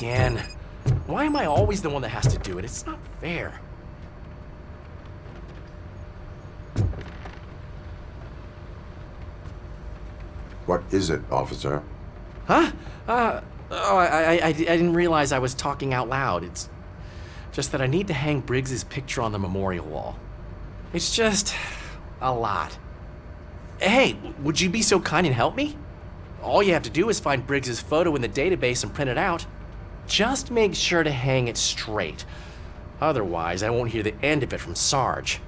again. Why am I always the one that has to do it? It's not fair. What is it, officer? Huh? I didn't realize I was talking out loud. It's just that I need to hang Briggs's picture on the memorial wall. It's just a lot. Hey, would you be so kind and help me? All you have to do is find Briggs's photo in the database and print it out. Just make sure to hang it straight. Otherwise, I won't hear the end of it from Sarge.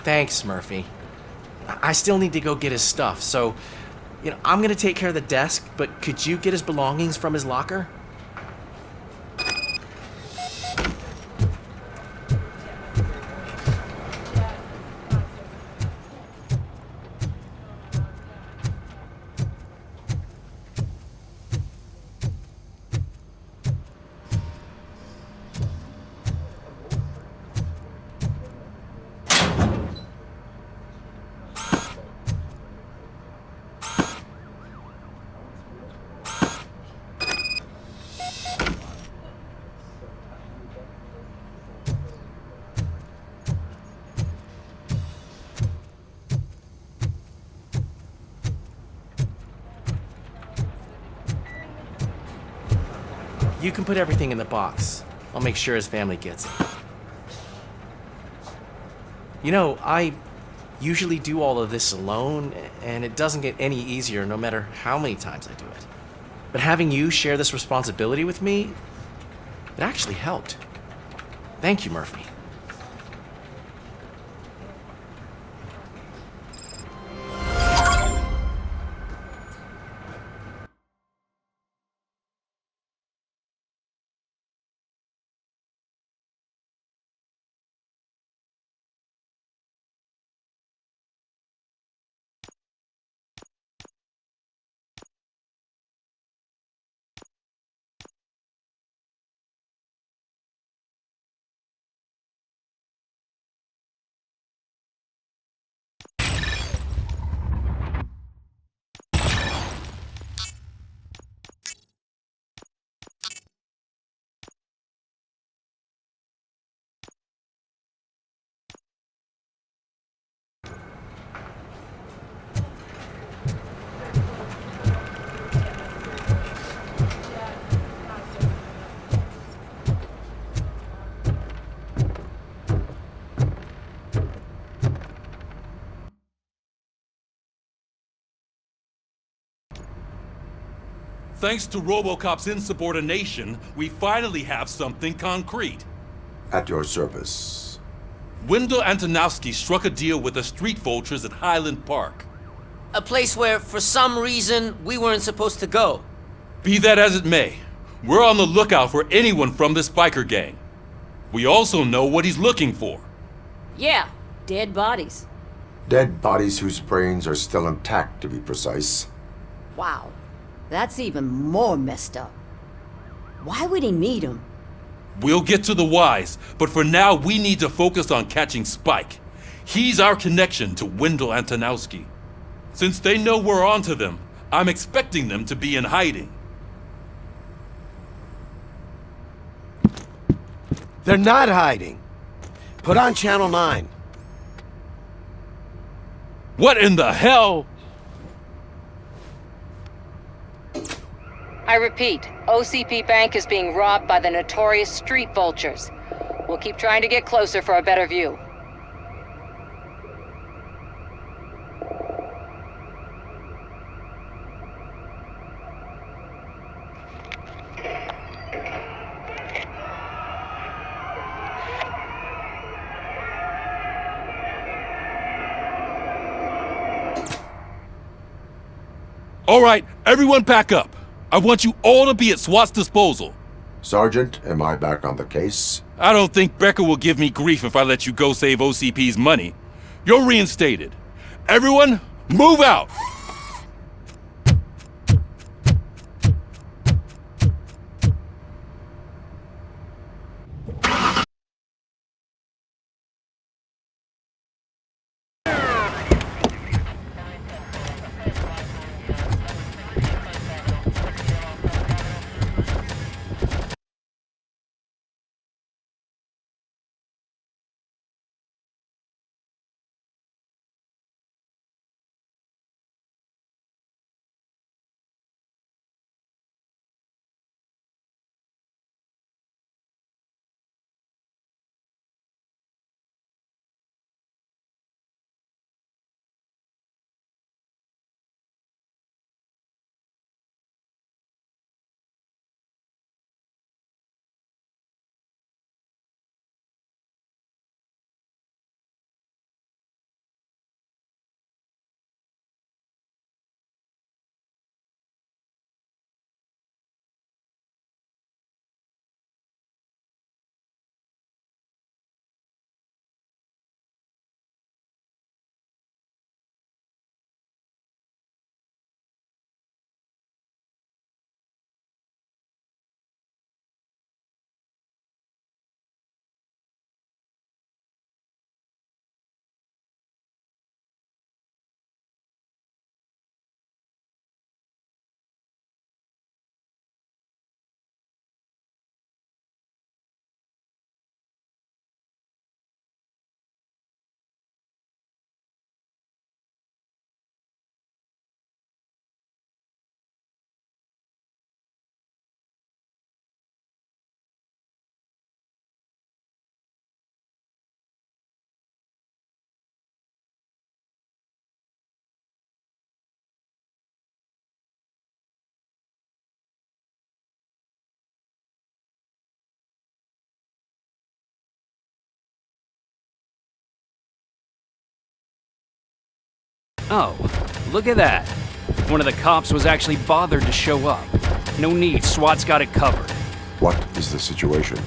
Thanks, Murphy. I still need to go get his stuff, so, I'm gonna take care of the desk, but could you get his belongings from his locker? You can put everything in the box. I'll make sure his family gets it. I usually do all of this alone, and it doesn't get any easier no matter how many times I do it. But having you share this responsibility with me, it actually helped. Thank you, Murphy. Thanks to RoboCop's insubordination, we finally have something concrete. At your service. Wendell Antonowski struck a deal with the street vultures at Highland Park. A place where, for some reason, we weren't supposed to go. Be that as it may, we're on the lookout for anyone from this biker gang. We also know what he's looking for. Yeah, dead bodies. Dead bodies whose brains are still intact, to be precise. Wow, that's even more messed up. Why would he need them? We'll get to the whys, but for now we need to focus on catching Spike. He's our connection to Wendell Antonowski. Since they know we're onto them, I'm expecting them to be in hiding. They're not hiding. Put on Channel 9. What in the hell? I repeat, OCP Bank is being robbed by the notorious street vultures. We'll keep trying to get closer for a better view. All right, everyone pack up. I want you all to be at SWAT's disposal. Sergeant, am I back on the case? I don't think Becker will give me grief if I let you go save OCP's money. You're reinstated. Everyone, move out! Oh, look at that. One of the cops was actually bothered to show up. No need, SWAT's got it covered. What is the situation?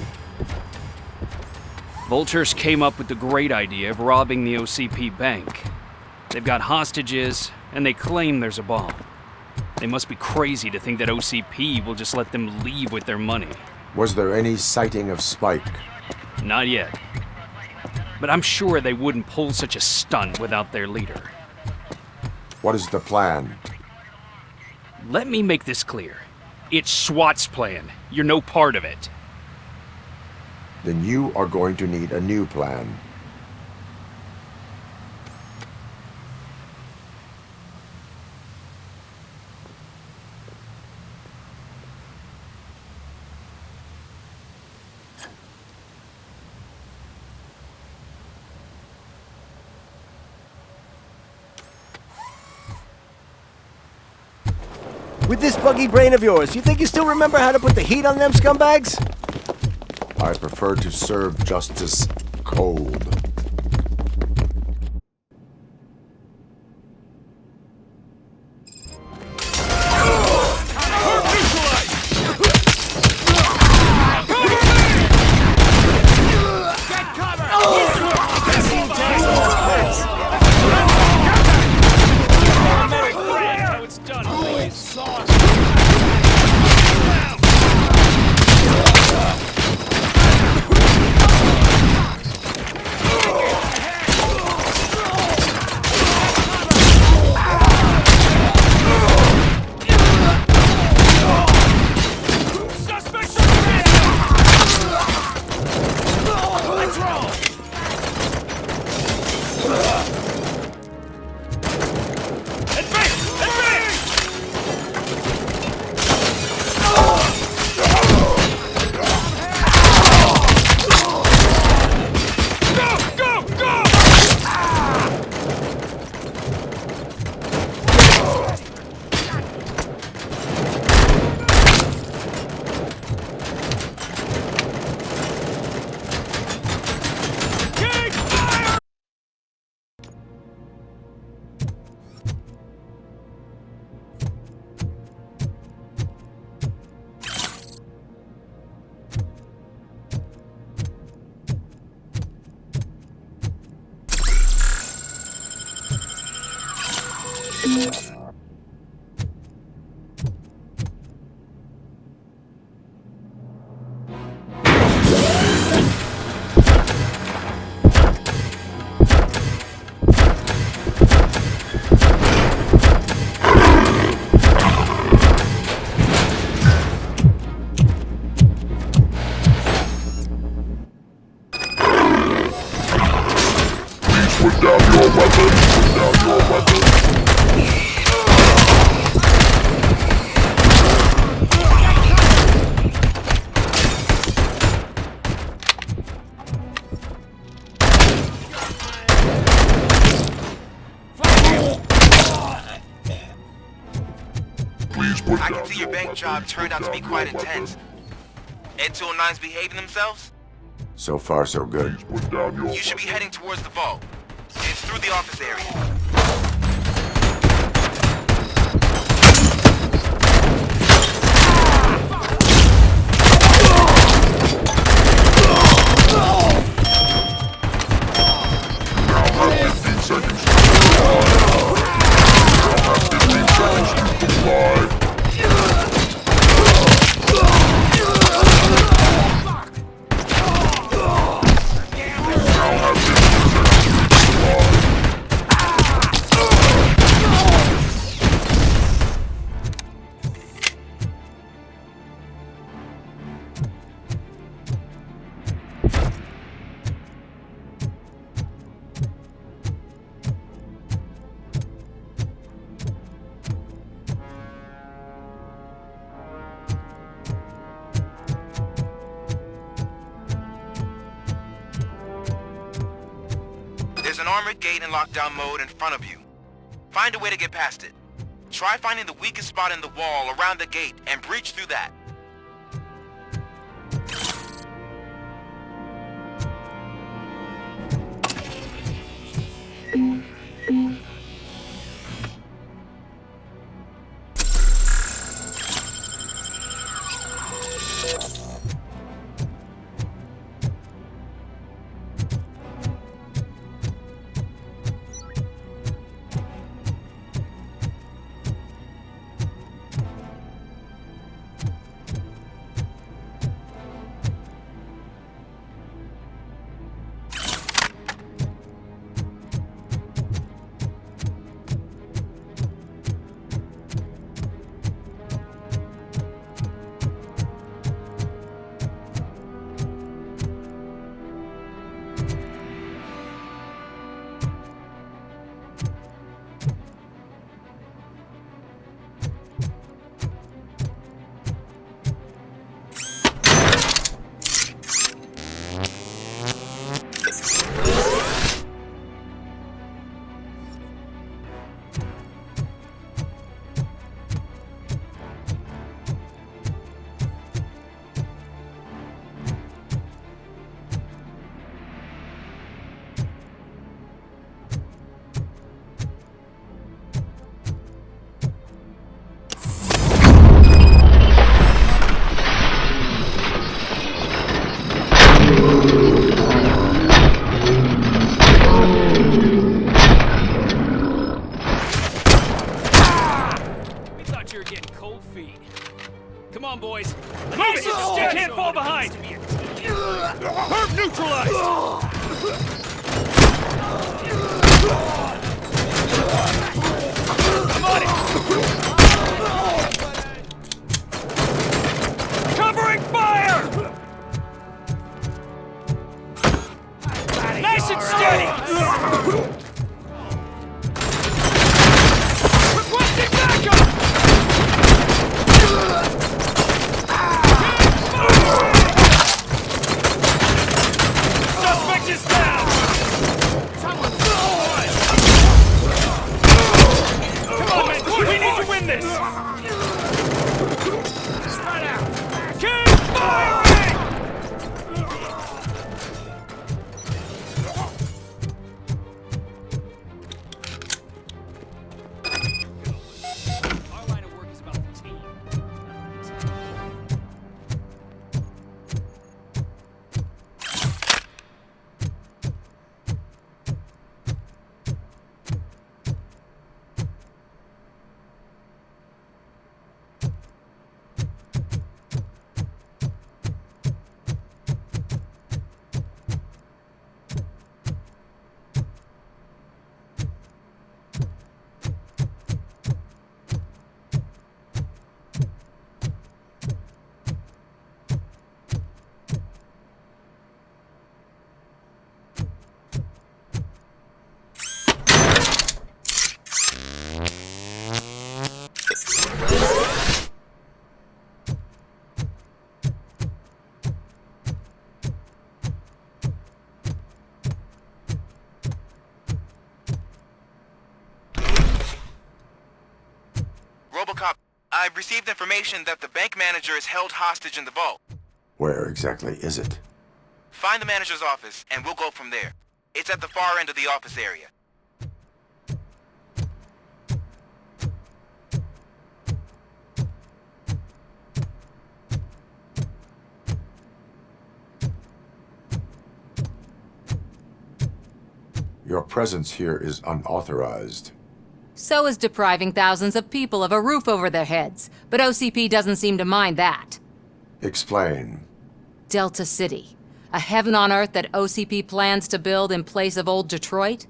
Vultures came up with the great idea of robbing the OCP bank. They've got hostages, and they claim there's a bomb. They must be crazy to think that OCP will just let them leave with their money. Was there any sighting of Spike? Not yet. But I'm sure they wouldn't pull such a stunt without their leader. What is the plan? Let me make this clear. It's SWAT's plan. You're no part of it. Then you are going to need a new plan. With this buggy brain of yours, you think you still remember how to put the heat on them scumbags? I prefer to serve justice cold. I can see your bank job turned out to be quite intense. Ed 209's behaving themselves? So far, so good. You should be heading towards the vault. It's through the office area. There's an armored gate in lockdown mode in front of you. Find a way to get past it. Try finding the weakest spot in the wall around the gate and breach through that. boys. Move it! You can't fall behind! Perp neutralized! I'm on it! Covering fire! Nice and steady! Requesting backup! Suspect is down! Someone's on! Come on, men! We need to win this! Spread out! Keep firing! Our line of work is about the team. RoboCop, I've received information that the bank manager is held hostage in the vault. Where exactly is it? Find the manager's office, and we'll go from there. It's at the far end of the office area. Your presence here is unauthorized. So is depriving thousands of people of a roof over their heads. But OCP doesn't seem to mind that. Explain. Delta City. A heaven on earth that OCP plans to build in place of old Detroit?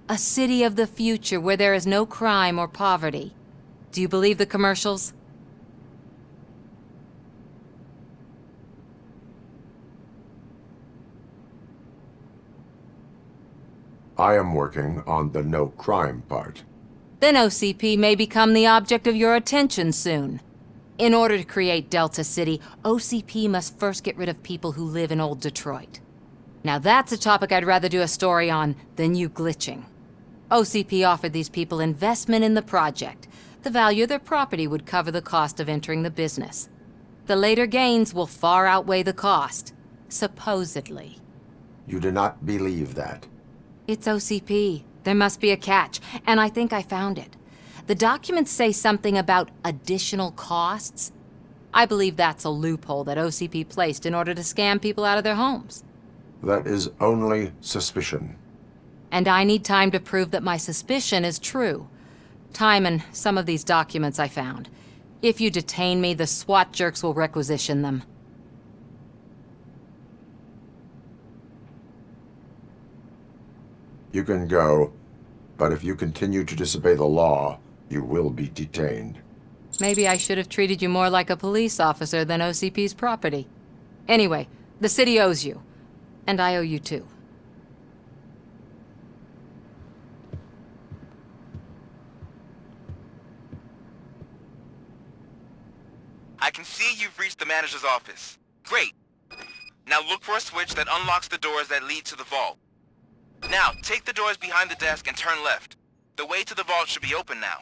A city of the future where there is no crime or poverty. Do you believe the commercials? I am working on the no crime part. Then OCP may become the object of your attention soon. In order to create Delta City, OCP must first get rid of people who live in old Detroit. Now that's a topic I'd rather do a story on than you glitching. OCP offered these people investment in the project. The value of their property would cover the cost of entering the business. The later gains will far outweigh the cost. Supposedly. You do not believe that. It's OCP. There must be a catch, and I think I found it. The documents say something about additional costs. I believe that's a loophole that OCP placed in order to scam people out of their homes. That is only suspicion. And I need time to prove that my suspicion is true. Time and some of these documents I found. If you detain me, the SWAT jerks will requisition them. You can go, but if you continue to disobey the law, you will be detained. Maybe I should have treated you more like a police officer than OCP's property. Anyway, the city owes you. And I owe you too. I can see you've reached the manager's office. Great. Now look for a switch that unlocks the doors that lead to the vault. Now, take the doors behind the desk and turn left. The way to the vault should be open now.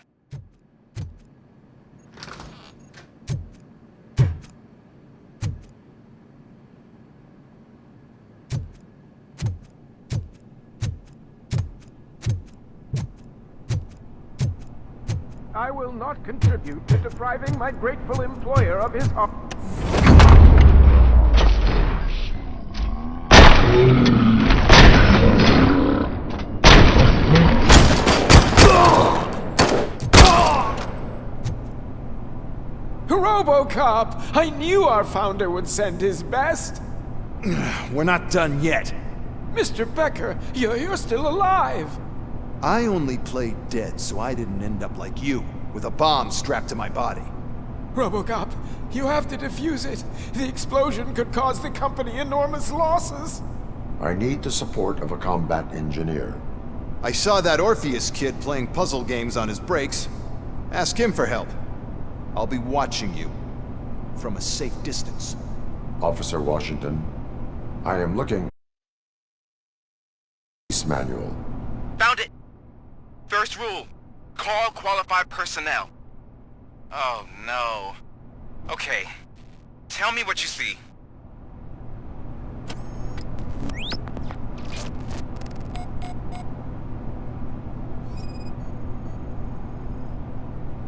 I will not contribute to depriving my grateful employer of his RoboCop! I knew our founder would send his best. We're not done yet. Mr. Becker, you're still alive. I only played dead so I didn't end up like you, with a bomb strapped to my body. RoboCop, you have to defuse it. The explosion could cause the company enormous losses. I need the support of a combat engineer. I saw that Orpheus kid playing puzzle games on his breaks. Ask him for help. I'll be watching you. From a safe distance. Officer Washington, I am looking... manual. Found it! First rule, call qualified personnel. Oh no. Okay, tell me what you see.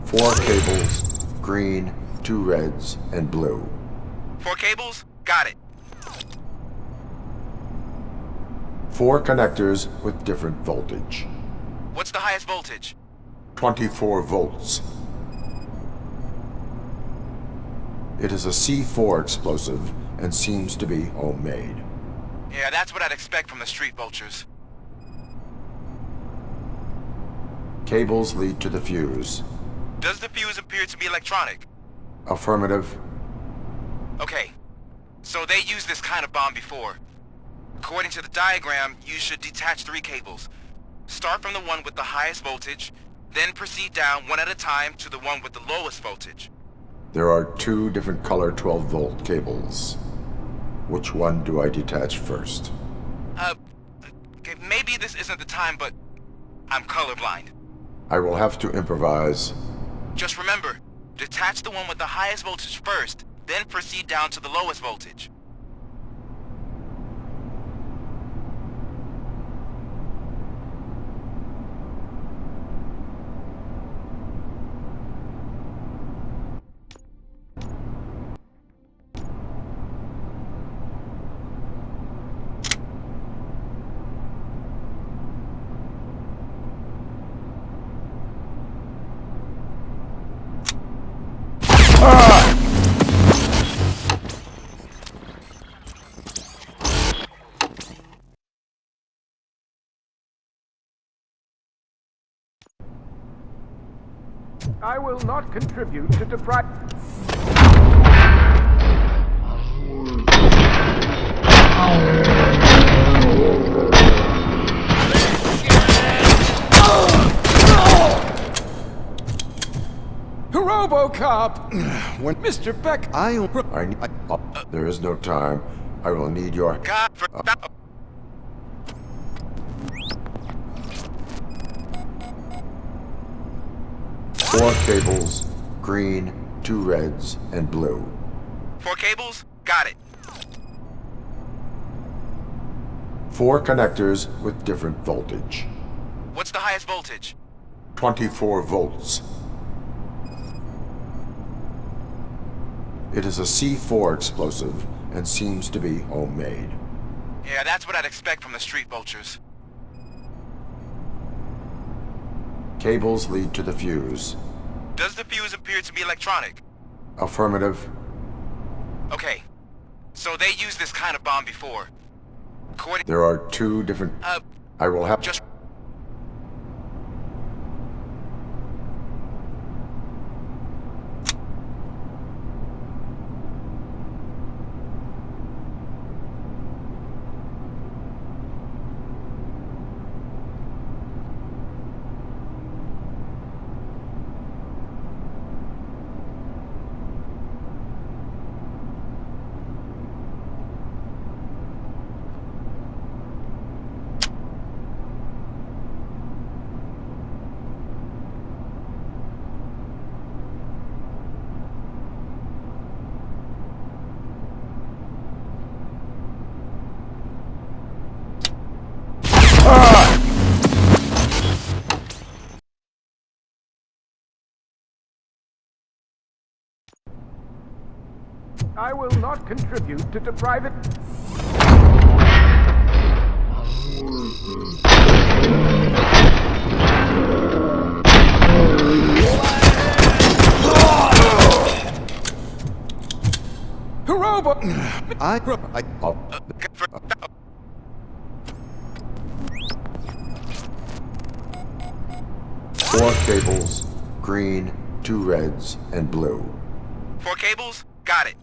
Four cables, green, 2 reds, and blue. 4 cables? Got it. 4 connectors with different voltage. What's the highest voltage? 24 volts. It is a C4 explosive and seems to be homemade. Yeah, that's what I'd expect from the street vultures. Cables lead to the fuse. Does the fuse appear to be electronic? Affirmative. Okay, so they used this kind of bomb before. According to the diagram, you should detach 3 cables. Start from the one with the highest voltage, then proceed down one at a time to the one with the lowest voltage. There are 2 different color 12-volt cables. Which one do I detach first? Okay, maybe this isn't the time, but I'm colorblind. I will have to improvise. Just remember, detach the one with the highest voltage first, then proceed down to the lowest voltage. I will not contribute to deprive... RoboCop! When Mr. Beck... There is no time. I will need your... God for... 4 cables, green, 2 reds, and blue. 4 cables? Got it. 4 connectors with different voltage. What's the highest voltage? 24 volts. It is a C4 explosive and seems to be homemade. Yeah, that's what I'd expect from the street vultures. Cables lead to the fuse. Does the fuse appear to be electronic? Affirmative. Okay, so they used this kind of bomb before. According... There are 2 different... I will have... Just... I will not contribute to deprive it... Robo... Four cables, green, 2 reds, and blue. 4 cables? Got it.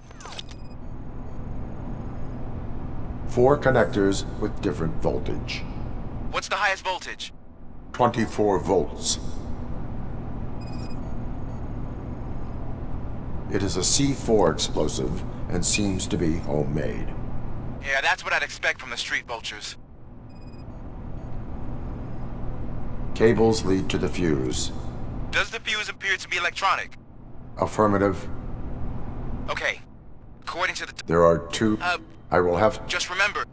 4 connectors with different voltage. What's the highest voltage? 24 volts. It is a C4 explosive and seems to be homemade. Yeah, that's what I'd expect from the street vultures. Cables lead to the fuse. Does the fuse appear to be electronic? Affirmative. Okay. According to the... There are 2... I will have... Just remember...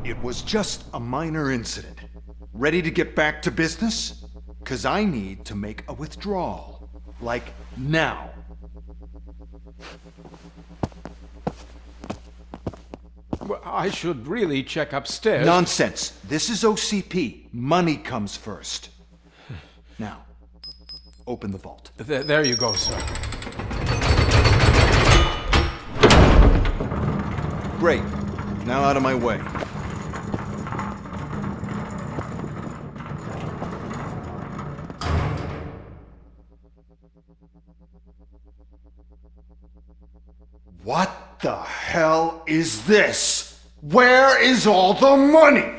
It was just a minor incident. Ready to get back to business? 'Cause I need to make a withdrawal. Like, now. Well, I should really check upstairs. Nonsense. This is OCP. Money comes first. Now, open the vault. There you go, sir. Great. Now out of my way. What the hell is this? Where is all the money?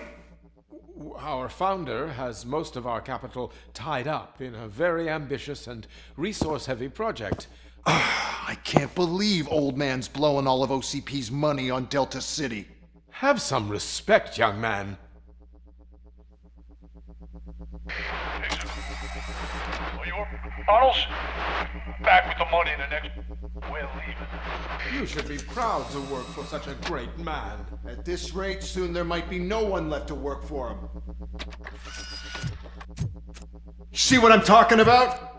Our founder has most of our capital tied up in a very ambitious and resource-heavy project. I can't believe old man's blowing all of OCP's money on Delta City. Have some respect, young man. Bottles? Back with the money in the next... We're leaving. You should be proud to work for such a great man. At this rate, soon there might be no one left to work for him. See what I'm talking about?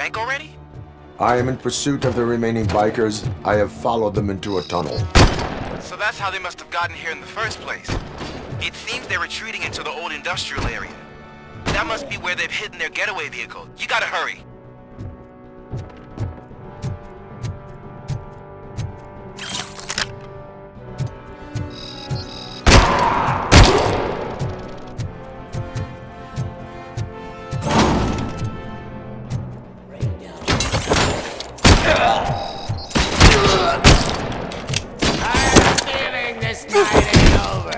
bank already? I am in pursuit of the remaining bikers. I have followed them into a tunnel. So that's how they must have gotten here in the first place. It seems they're retreating into the old industrial area. That must be where they've hidden their getaway vehicle. You gotta hurry. This night ain't over.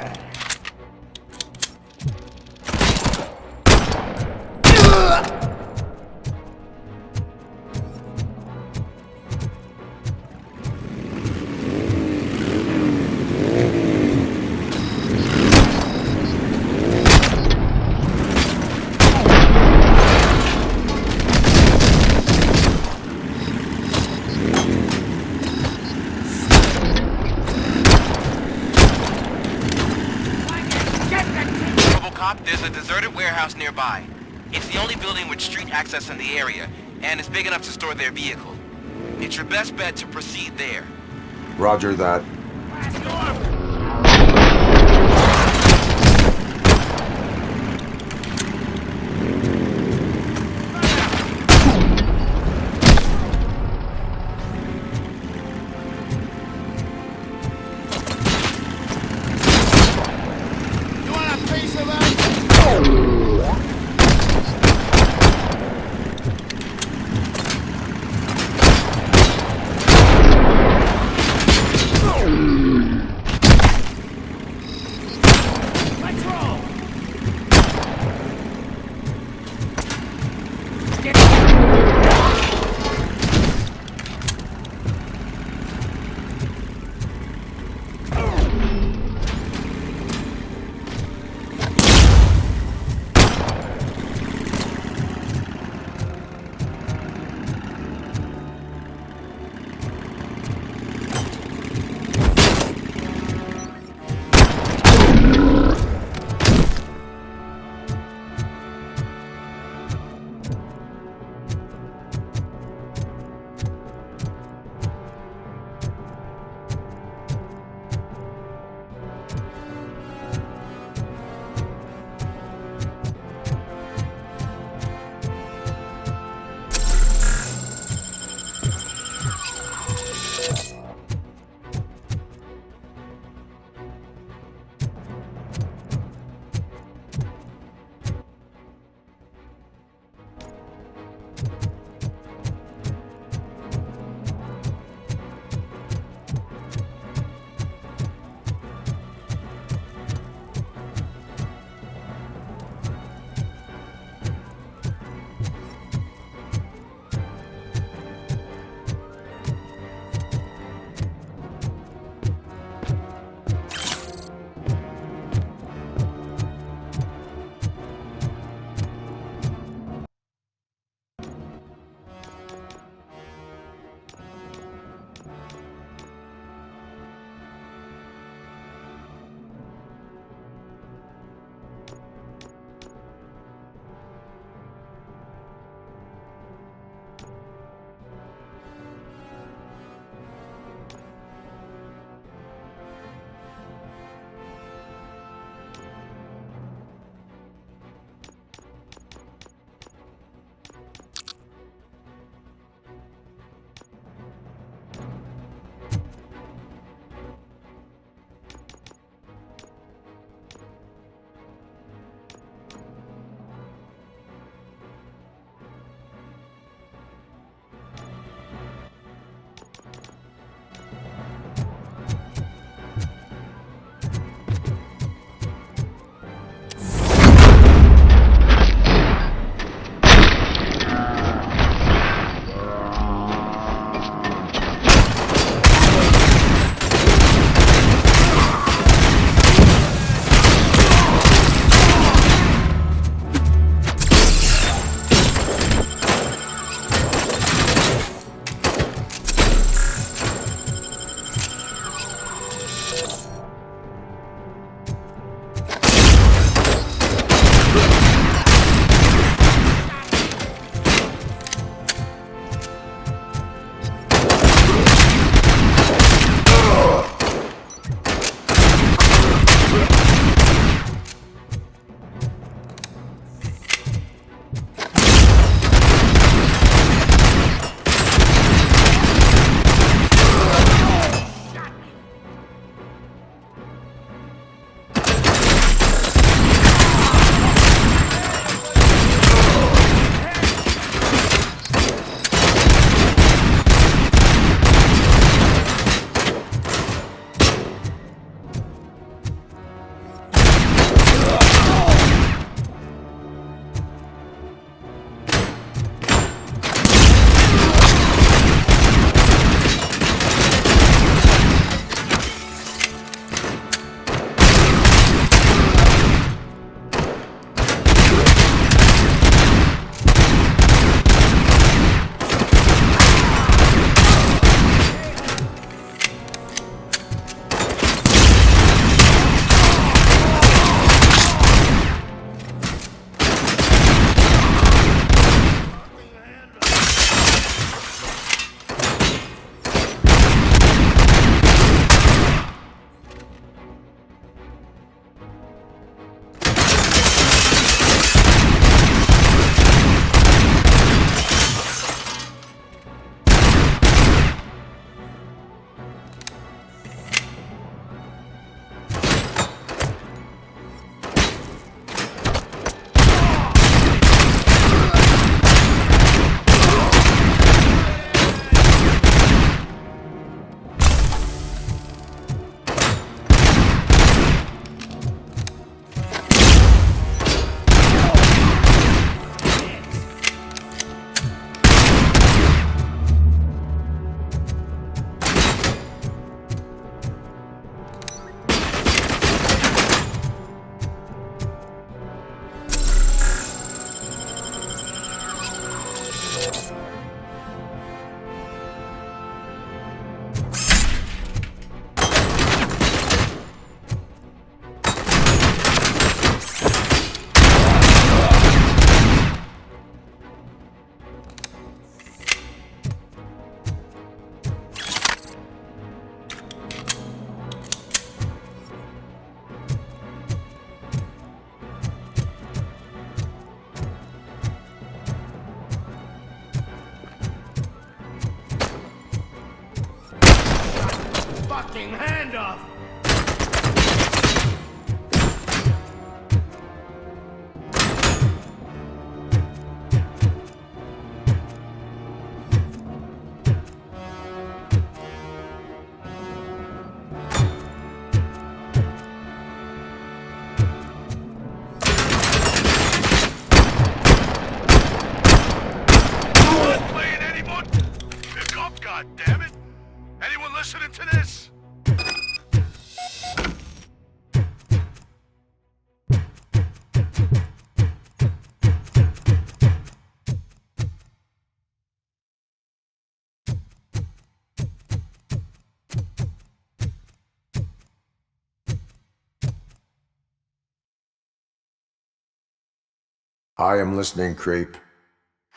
RoboCop, there's a deserted warehouse nearby. It's the only building with street access in the area, and it's big enough to store their vehicle. It's your best bet to proceed there. Roger that. I am listening, Creep.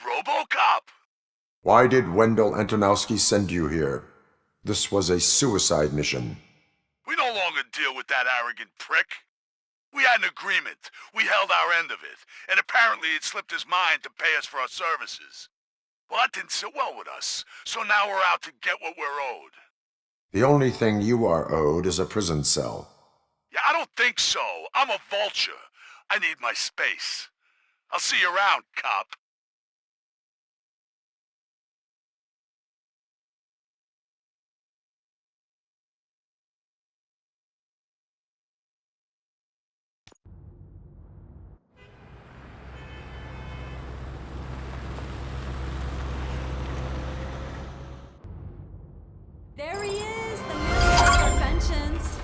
RoboCop! Why did Wendell Antonowski send you here? This was a suicide mission. We no longer deal with that arrogant prick. We had an agreement. We held our end of it. And apparently it slipped his mind to pay us for our services. Well, that didn't sit well with us. So now we're out to get what we're owed. The only thing you are owed is a prison cell. Yeah, I don't think so. I'm a vulture. I need my space. I'll see you around, cop. There he is, the man of inventions.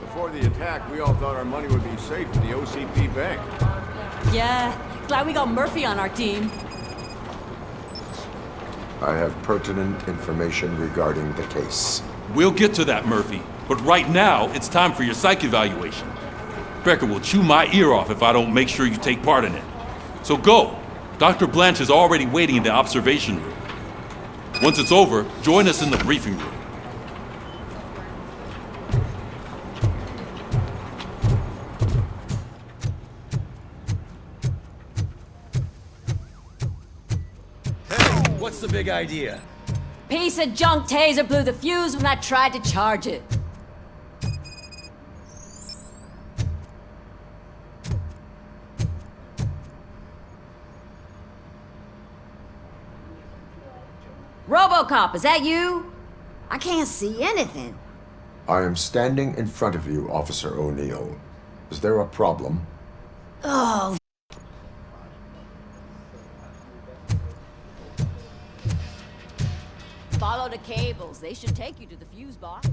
Before the attack, we all thought our money would be safe in the OCP bank. Yeah, glad we got Murphy on our team. I have pertinent information regarding the case. We'll get to that, Murphy. But right now, it's time for your psych evaluation. Becker will chew my ear off if I don't make sure you take part in it. So go. Dr. Blanche is already waiting in the observation room. Once it's over, join us in the briefing room. What's the big idea? Piece of junk taser blew the fuse when I tried to charge it. RoboCop, is that you? I can't see anything. I am standing in front of you, Officer O'Neill. Is there a problem? Oh. Follow the cables. They should take you to the fuse box.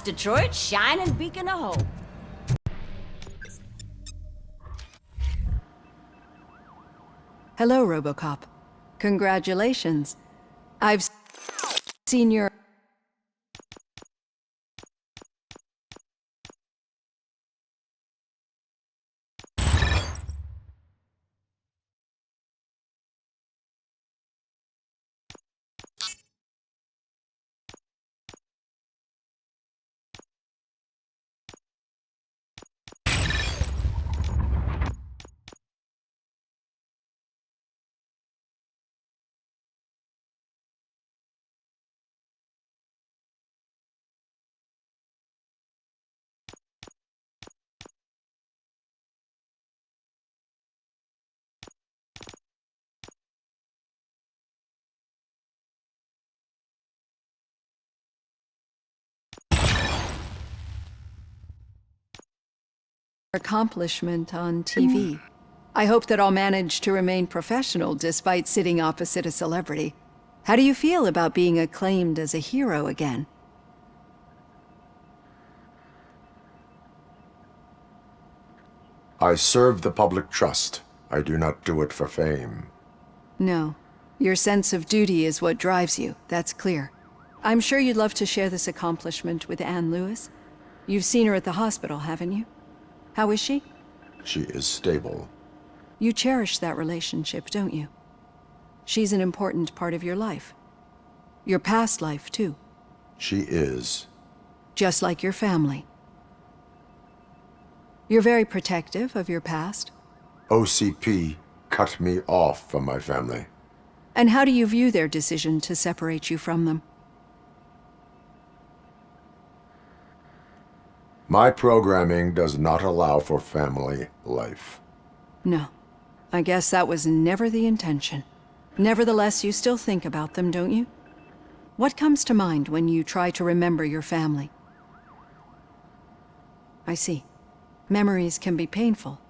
Detroit's shining beacon of hope. Hello, RoboCop. Congratulations. I've seen your... accomplishment on TV. I hope that I'll manage to remain professional despite sitting opposite a celebrity. How do you feel about being acclaimed as a hero again? I serve the public trust. I do not do it for fame. No. Your sense of duty is what drives you, that's clear. I'm sure you'd love to share this accomplishment with Anne Lewis. You've seen her at the hospital, haven't you? How is she? She is stable. You cherish that relationship, don't you? She's an important part of your life. Your past life, too. She is. Just like your family. You're very protective of your past. OCP cut me off from my family. And how do you view their decision to separate you from them? My programming does not allow for family life. No. I guess that was never the intention. Nevertheless, you still think about them, don't you? What comes to mind when you try to remember your family? I see. Memories can be painful.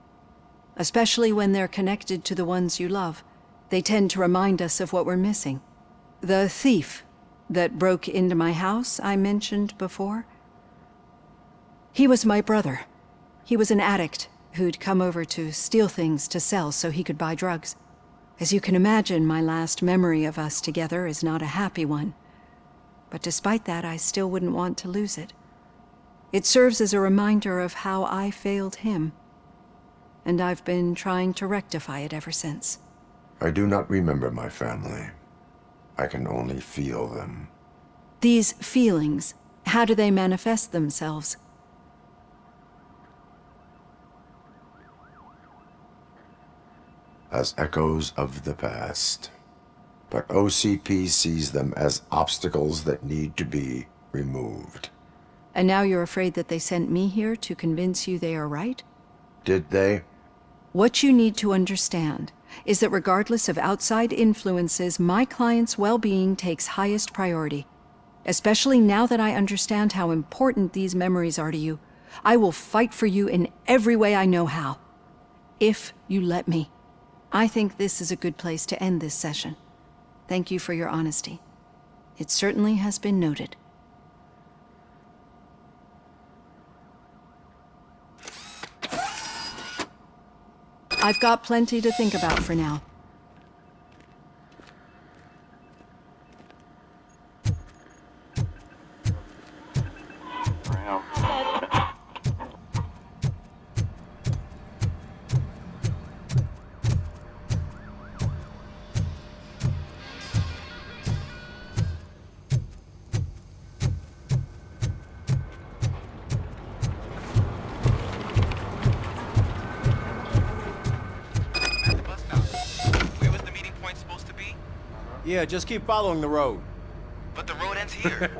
Especially when they're connected to the ones you love. They tend to remind us of what we're missing. The thief that broke into my house I mentioned before? He was my brother. He was an addict who'd come over to steal things to sell so he could buy drugs. As you can imagine, my last memory of us together is not a happy one. But despite that, I still wouldn't want to lose it. It serves as a reminder of how I failed him. And I've been trying to rectify it ever since. I do not remember my family. I can only feel them. These feelings, how do they manifest themselves? As echoes of the past. But OCP sees them as obstacles that need to be removed. And now you're afraid that they sent me here to convince you they are right? Did they? What you need to understand is that regardless of outside influences, my client's well-being takes highest priority. Especially now that I understand how important these memories are to you. I will fight for you in every way I know how. If you let me. I think this is a good place to end this session. Thank you for your honesty. It certainly has been noted. I've got plenty to think about for now. Yeah, just keep following the road. But the road ends here.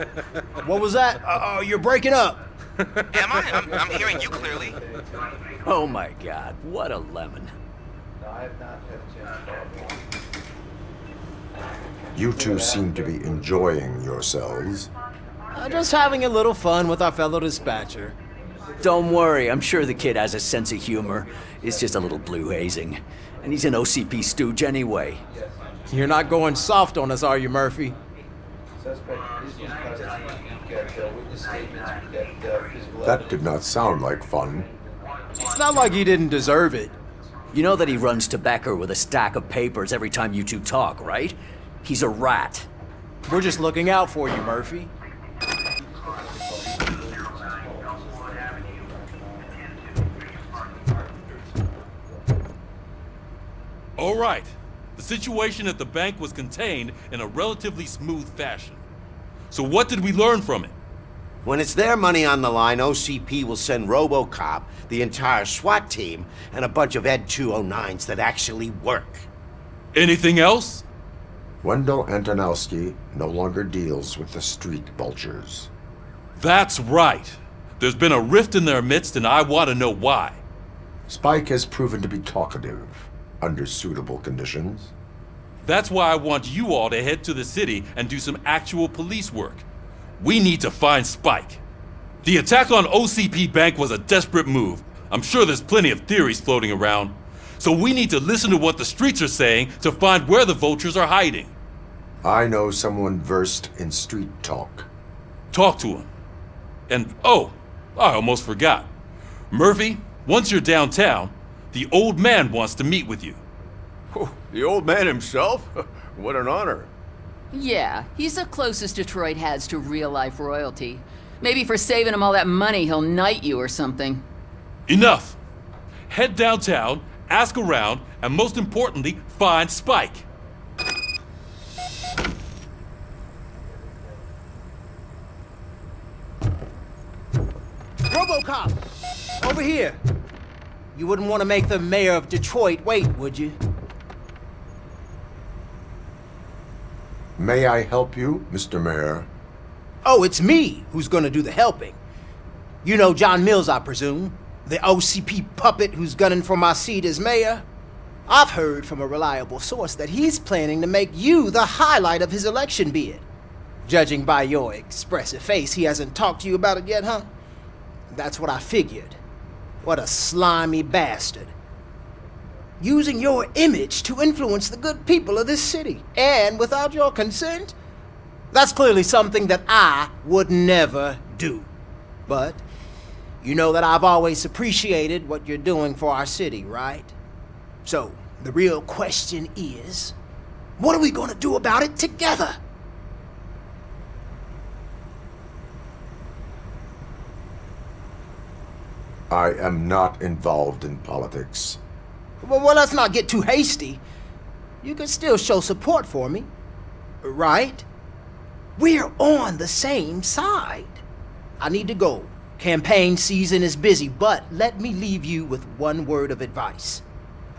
What was that? Oh, you're breaking up. Am I? I'm hearing you clearly. Oh my god, what a lemon. You two seem to be enjoying yourselves. Just having a little fun with our fellow dispatcher. Don't worry, I'm sure the kid has a sense of humor. It's just a little blue hazing. And he's an OCP stooge anyway. You're not going soft on us, are you, Murphy? That did not sound like fun. It's not like he didn't deserve it. You know that he runs to Becker with a stack of papers every time you two talk, right? He's a rat. We're just looking out for you, Murphy. All right. The situation at the bank was contained in a relatively smooth fashion. So what did we learn from it? When it's their money on the line, OCP will send RoboCop, the entire SWAT team, and a bunch of Ed 209s that actually work. Anything else? Wendell Antonowski no longer deals with the street vultures. That's right. There's been a rift in their midst, and I want to know why. Spike has proven to be talkative under suitable conditions. That's why I want you all to head to the city and do some actual police work. We need to find Spike. The attack on OCP Bank was a desperate move. I'm sure there's plenty of theories floating around. So we need to listen to what the streets are saying to find where the vultures are hiding. I know someone versed in street talk. Talk to him. And, oh, I almost forgot. Murphy, once you're downtown, the old man wants to meet with you. Oh, the old man himself? What an honor. Yeah, he's the closest Detroit has to real-life royalty. Maybe for saving him all that money, he'll knight you or something. Enough! Head downtown, ask around, and most importantly, find Spike. RoboCop! Over here! You wouldn't want to make the mayor of Detroit wait, would you? May I help you, Mr. Mayor? Oh, it's me who's gonna do the helping. You know John Mills, I presume? The OCP puppet who's gunning for my seat as mayor? I've heard from a reliable source that he's planning to make you the highlight of his election bid. Judging by your expressive face, he hasn't talked to you about it yet, huh? That's what I figured. What a slimy bastard. Using your image to influence the good people of this city, and without your consent? That's clearly something that I would never do. But you know that I've always appreciated what you're doing for our city, right? So, the real question is, what are we gonna do about it together? I am not involved in politics. Well, let's not get too hasty. You can still show support for me, right? We're on the same side. I need to go. Campaign season is busy, but let me leave you with one word of advice.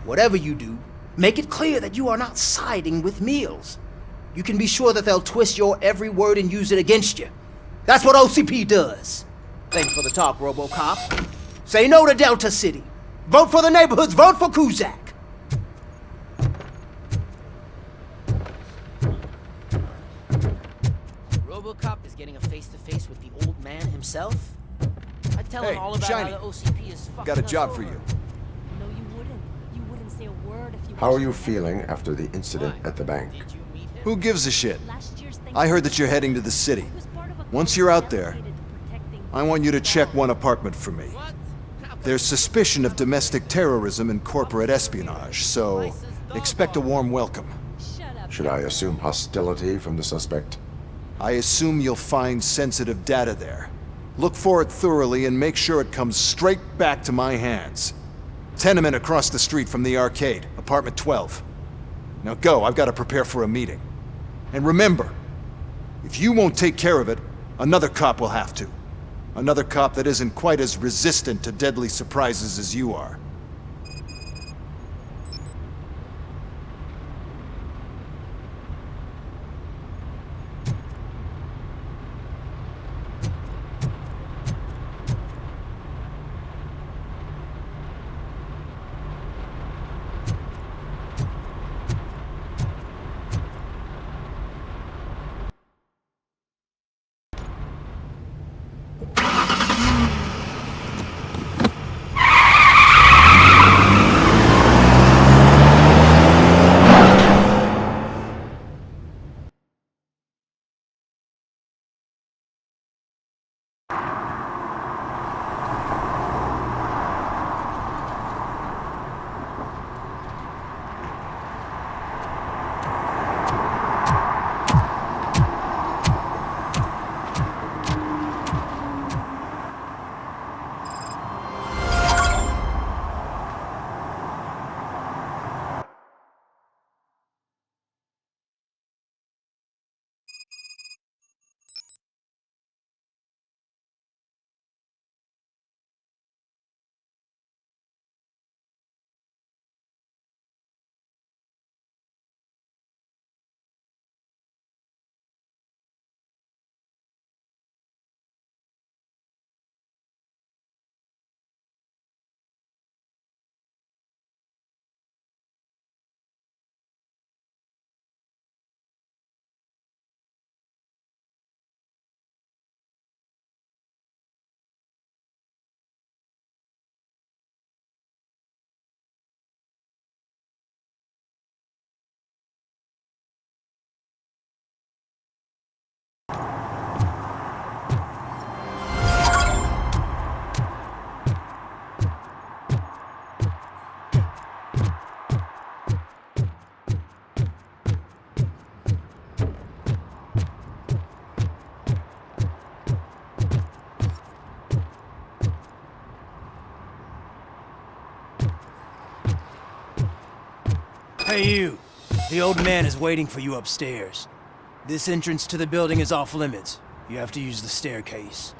Whatever you do, make it clear that you are not siding with Mills. You can be sure that they'll twist your every word and use it against you. That's what OCP does. Thanks for the talk, RoboCop. Say no to Delta City. Vote for the neighborhoods. Vote for Kuzak. RoboCop is getting a face-to-face with the old man himself? I'd tell him Hey, all about Shiny. how the OCP is fucking Got a us job over. for you. No, you wouldn't. You wouldn't say a word if you How are you feeling after the incident at the bank? Who gives a shit? I heard that you're heading to the city. Once you're out there, I want you to check one apartment for me. There's suspicion of domestic terrorism and corporate espionage, so expect a warm welcome. Should I assume hostility from the suspect? I assume you'll find sensitive data there. Look for it thoroughly and make sure it comes straight back to my hands. Tenement across the street from the arcade, apartment 12. Now go, I've got to prepare for a meeting. And remember, if you won't take care of it, another cop will have to. Another cop that isn't quite as resistant to deadly surprises as you are. Hey, you. The old man is waiting for you upstairs. This entrance to the building is off limits. You have to use the staircase.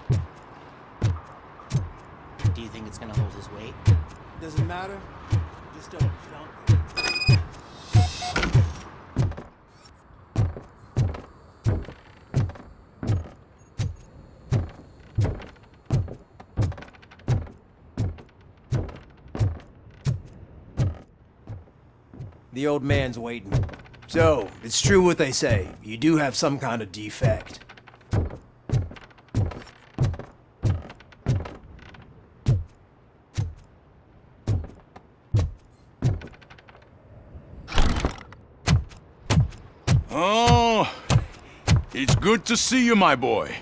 Do you think it's gonna hold his weight? Doesn't matter. Just don't jump. The old man's waiting. So, it's true what they say. You do have some kind of defect. Oh, it's good to see you, my boy.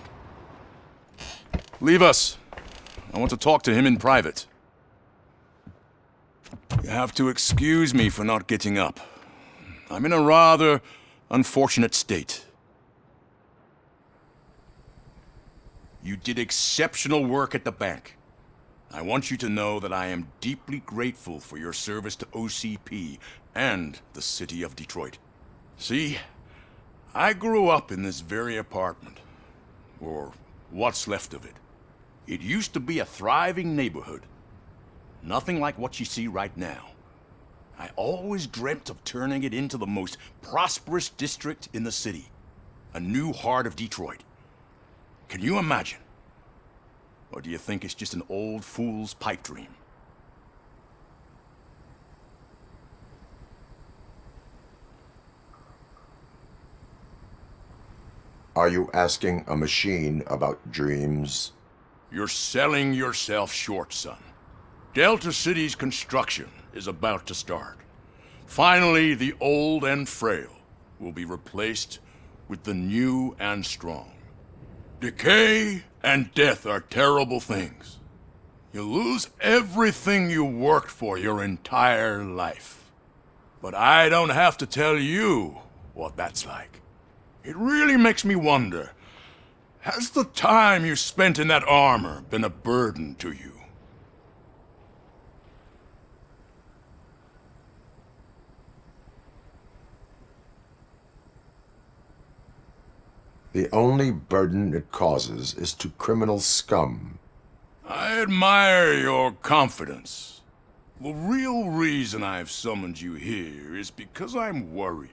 Leave us. I want to talk to him in private. You have to excuse me for not getting up. I'm in a rather unfortunate state. You did exceptional work at the bank. I want you to know that I am deeply grateful for your service to OCP and the city of Detroit. See, I grew up in this very apartment, or what's left of it. It used to be a thriving neighborhood. Nothing like what you see right now. I always dreamt of turning it into the most prosperous district in the city. A new heart of Detroit. Can you imagine? Or do you think it's just an old fool's pipe dream? Are you asking a machine about dreams? You're selling yourself short, son. Delta City's construction is about to start. Finally, the old and frail will be replaced with the new and strong. Decay and death are terrible things. You lose everything you worked for your entire life. But I don't have to tell you what that's like. It really makes me wonder, has the time you spent in that armor been a burden to you? The only burden it causes is to criminal scum. I admire your confidence. The real reason I've summoned you here is because I'm worried.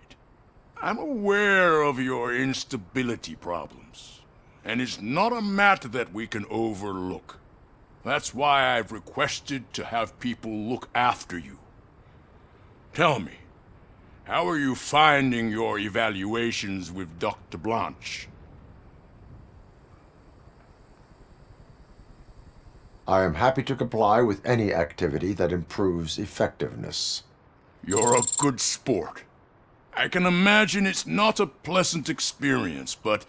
I'm aware of your instability problems, and it's not a matter that we can overlook. That's why I've requested to have people look after you. Tell me, how are you finding your evaluations with Dr. Blanche? I am happy to comply with any activity that improves effectiveness. You're a good sport. I can imagine it's not a pleasant experience, but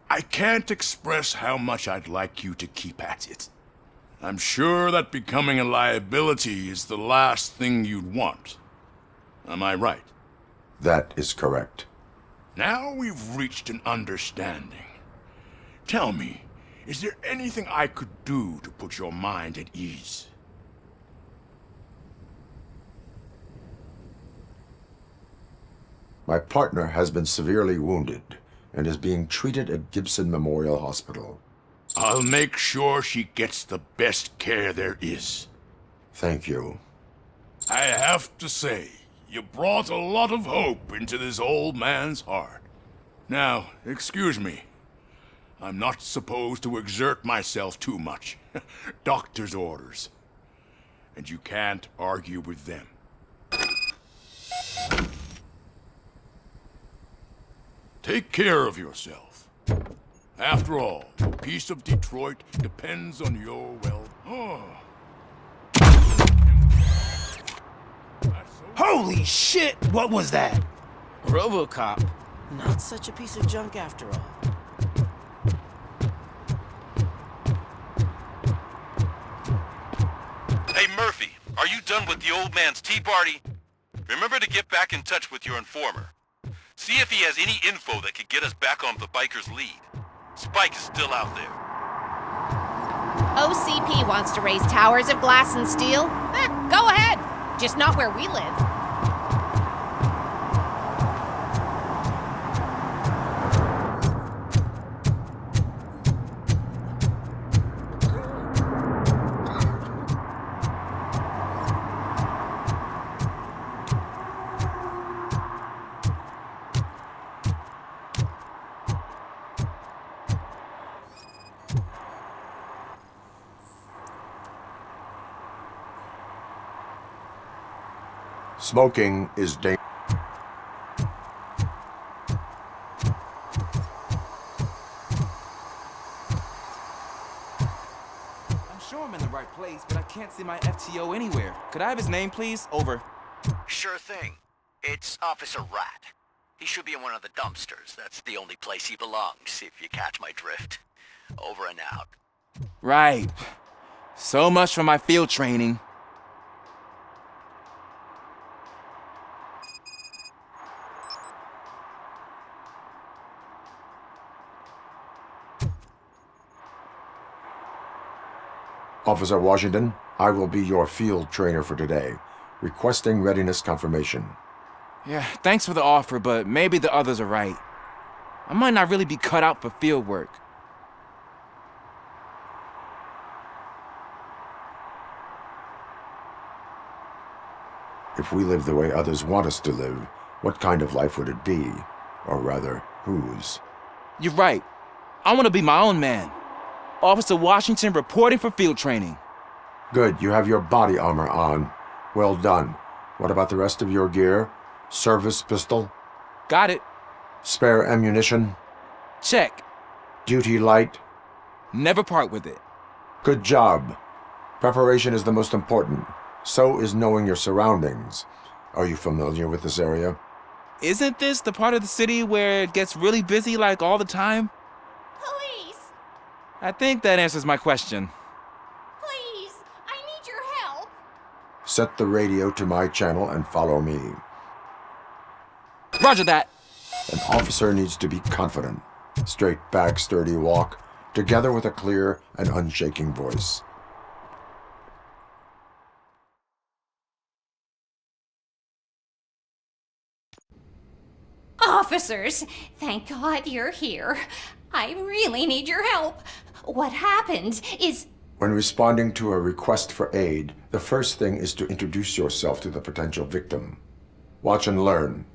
I can't express how much I'd like you to keep at it. I'm sure that becoming a liability is the last thing you'd want. Am I right? That is correct. Now we've reached an understanding. Tell me, is there anything I could do to put your mind at ease? My partner has been severely wounded and is being treated at Gibson Memorial Hospital. I'll make sure she gets the best care there is. Thank you. I have to say, you brought a lot of hope into this old man's heart. Now, excuse me. I'm not supposed to exert myself too much. Doctor's orders. And you can't argue with them. Take care of yourself. After all, the peace of Detroit depends on your Holy shit! What was that? RoboCop. Not such a piece of junk after all. Hey, Murphy, are you done with the old man's tea party? Remember to get back in touch with your informer. See if he has any info that could get us back on the biker's lead. Spike is still out there. OCP wants to raise towers of glass and steel? Go ahead. Just not where we live. Smoking is dangerous. I'm sure I'm in the right place, but I can't see my FTO anywhere. Could I have his name, please? Over. Sure thing. It's Officer Rat. He should be in one of the dumpsters. That's the only place he belongs, if you catch my drift. Over and out. Right. So much for my field training. Officer Washington, I will be your field trainer for today. Requesting readiness confirmation. Yeah, thanks for the offer, but maybe the others are right. I might not really be cut out for field work. If we live the way others want us to live, what kind of life would it be? Or rather, whose? You're right. I want to be my own man. Officer Washington reporting for field training. Good, you have your body armor on. Well done. What about the rest of your gear? Service pistol? Got it. Spare ammunition? Check. Duty light? Never part with it. Good job. Preparation is the most important. So is knowing your surroundings. Are you familiar with this area? Isn't this the part of the city where it gets really busy like all the time? Police! I think that answers my question. Please! I need your help! Set the radio to my channel and follow me. Roger that. An officer needs to be confident. Straight back, sturdy walk, together with a clear and unshaking voice. Officers, thank God you're here. I really need your help. What happened is... When responding to a request for aid, the first thing is to introduce yourself to the potential victim. Watch and learn.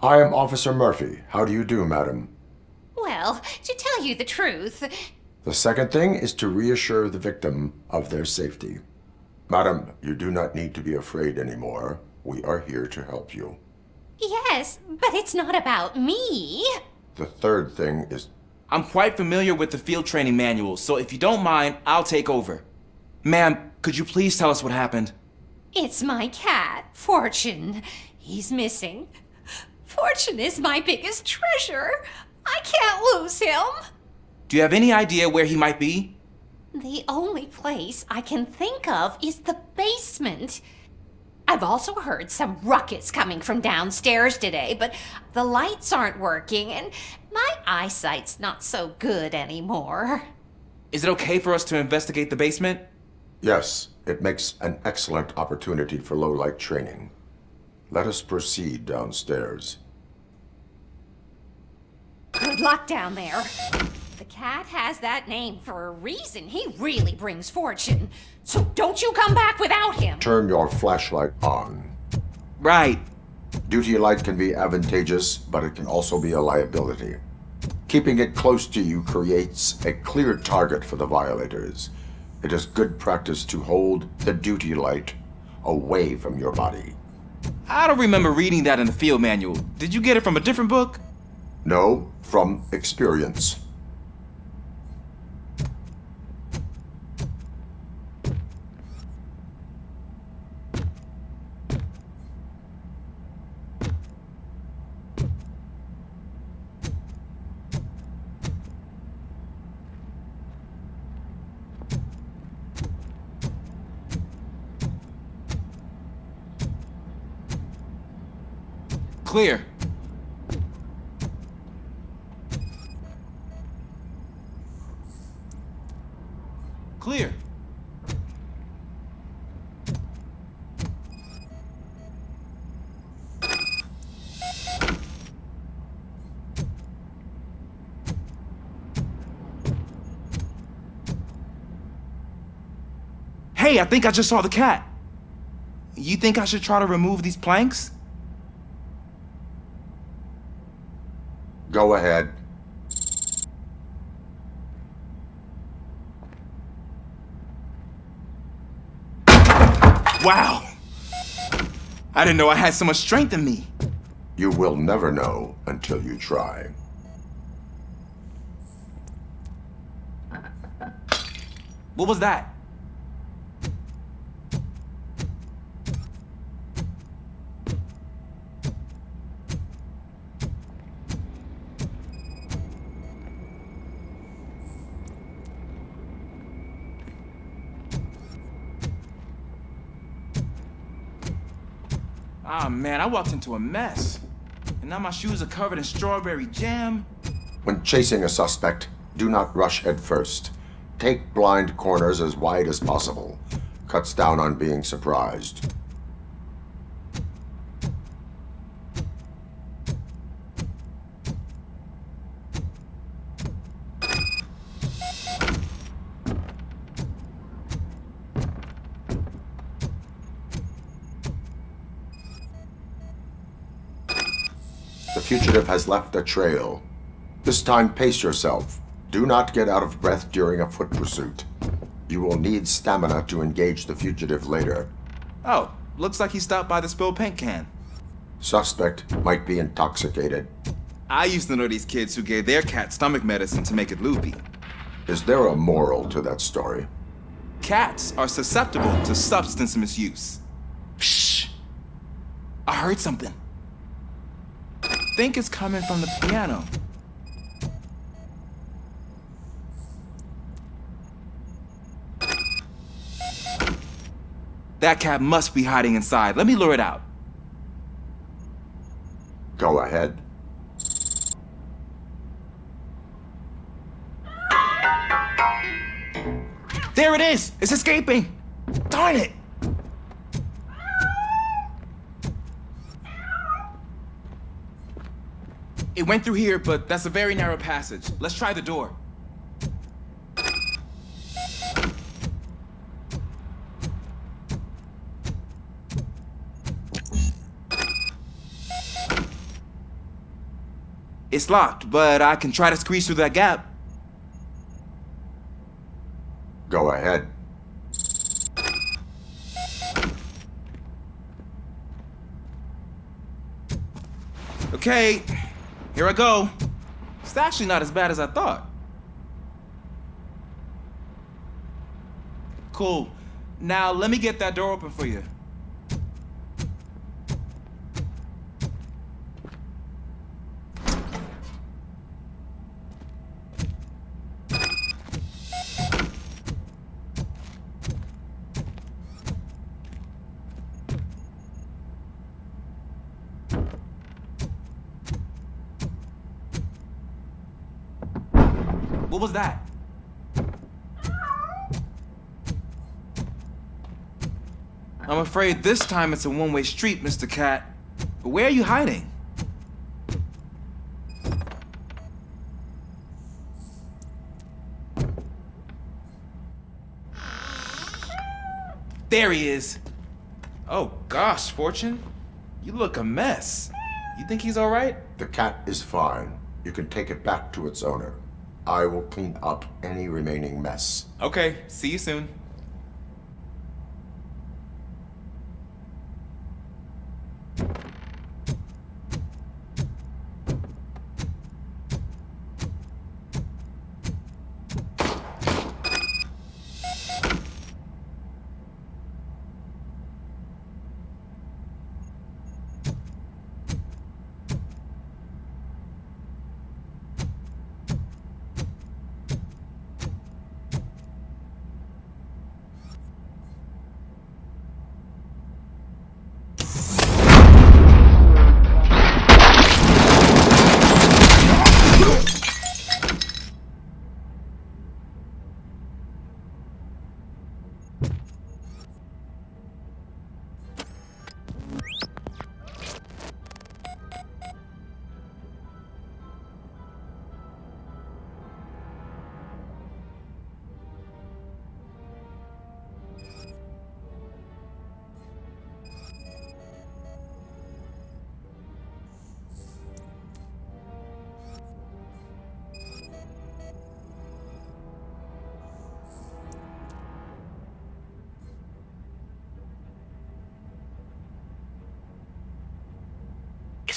I am Officer Murphy. How do you do, madam? Well, to tell you the truth... The second thing is to reassure the victim of their safety. Madam, you do not need to be afraid anymore. We are here to help you. Yes, but it's not about me. The third thing is... I'm quite familiar with the field training manual, so if you don't mind, I'll take over. Ma'am, could you please tell us what happened? It's my cat, Fortune. He's missing. Fortune is my biggest treasure. I can't lose him. Do you have any idea where he might be? The only place I can think of is the basement. I've also heard some ruckus coming from downstairs today, but the lights aren't working and my eyesight's not so good anymore. Is it okay for us to investigate the basement? Yes, it makes an excellent opportunity for low-light training. Let us proceed downstairs. Good luck down there. The cat has that name for a reason. He really brings fortune. So don't you come back without him. Turn your flashlight on. Right. Duty light can be advantageous, but it can also be a liability. Keeping it close to you creates a clear target for the violators. It is good practice to hold the duty light away from your body. I don't remember reading that in the field manual. Did you get it from a different book? No, from experience. Clear. Clear. Hey, I think I just saw the cat. You think I should try to remove these planks? Go ahead. Wow! I didn't know I had so much strength in me. You will never know until you try. What was that? Ah, man, I walked into a mess. And now my shoes are covered in strawberry jam. When chasing a suspect, do not rush head first. Take blind corners as wide as possible. Cuts down on being surprised. The fugitive has left a trail. This time, pace yourself. Do not get out of breath during a foot pursuit. You will need stamina to engage the fugitive later. Oh, looks like he stopped by the spilled paint can. Suspect might be intoxicated. I used to know these kids who gave their cat stomach medicine to make it loopy. Is there a moral to that story? Cats are susceptible to substance misuse. Shh! I heard something. I think it's coming from the piano. That cat must be hiding inside. Let me lure it out. Go ahead. There it is! It's escaping! Darn it! It went through here, but that's a very narrow passage. Let's try the door. It's locked, but I can try to squeeze through that gap. Go ahead. Okay, here I go. It's actually not as bad as I thought. Cool. Now let me get that door open for you. What was that? I'm afraid this time it's a one-way street, Mr. Cat. But where are you hiding? There he is. Oh gosh, Fortune. You look a mess. You think he's all right? The cat is fine. You can take it back to its owner. I will clean up any remaining mess. Okay, see you soon.